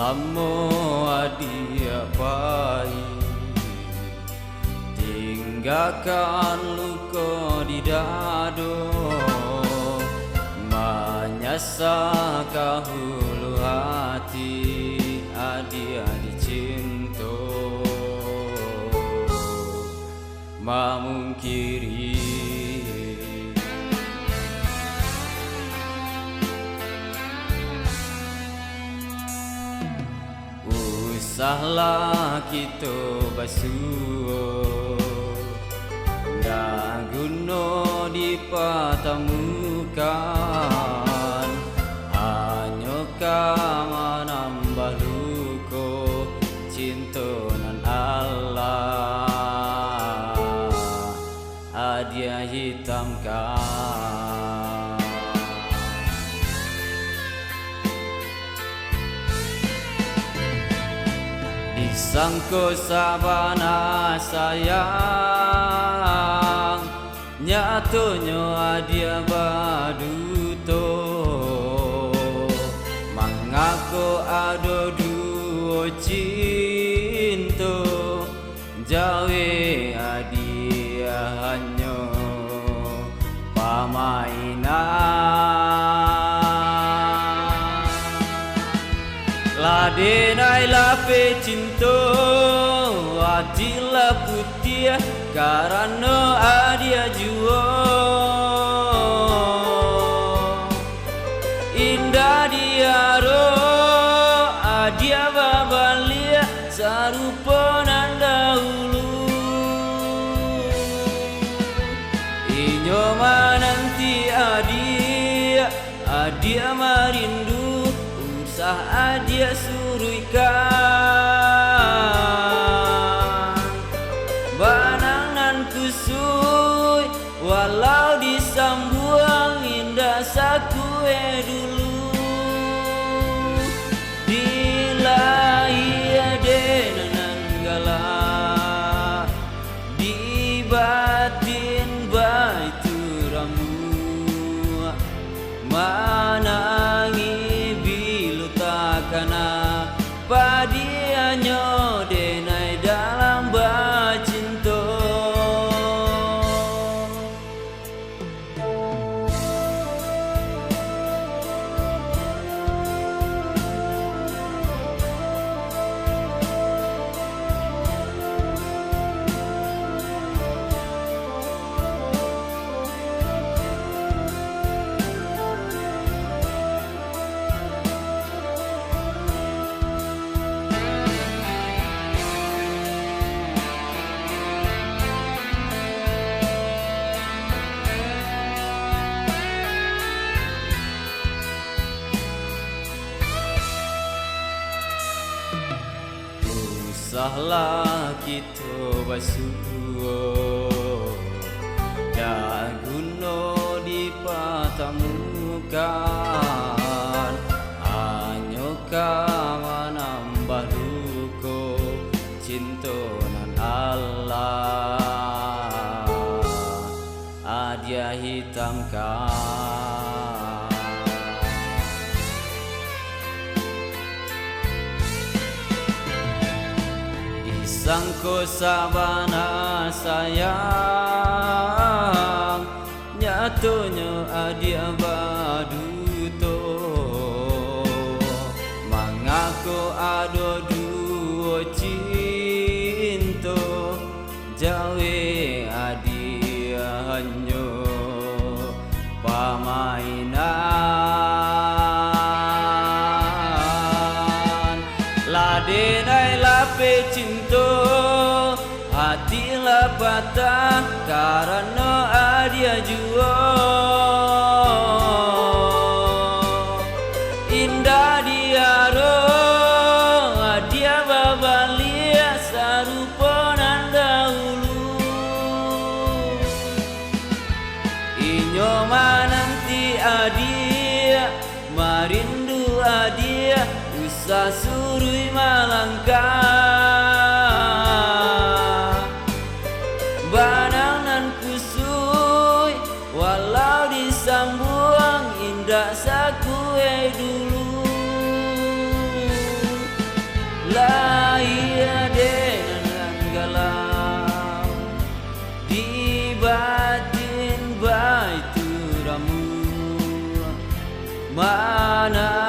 lamo adia pai, tinggalkan luka di dado, menyasa kahulu hati adia dicinta, memungkiri usahlah kita basuh dan guna dipertemukan, hanya kau menambah luka cinta nan Allah hadiah hitamkan. Disangko sabana sayang, nyatonya adia baduto, mengaku ada dua cinta, jawe adia hanya pamainan. Ladenai lape cinta, adilah putih karena adia jua, indah dia roh adia babalia sarupa nan dahulu, inyo menanti adia merindu, usah adia suruhkan, banangan kusui walau disambuang indah sakue dulu, bila ia denanan galak di batin baitu ramu, manangi bilu takana padianyo denai dalam bacinto. Usahlah kita basuh dan guna dipertemukan, hanya kau menambah luka cinta nan Allah hadiah hitamkan. Sangko sabana sayang, nyatonya adia baduto, mengaku ada dua cinta, jawe adia hanya pamainan. Ladenai lape cinta, hatilah patah karena adia jua, indah dia roh adia babalia sarupa nan dahulu, inyo menanti adia merindu adia, usah surui malangkah, banangan kusui walau disambuang indah sakue dulu, di batin baituramu, mana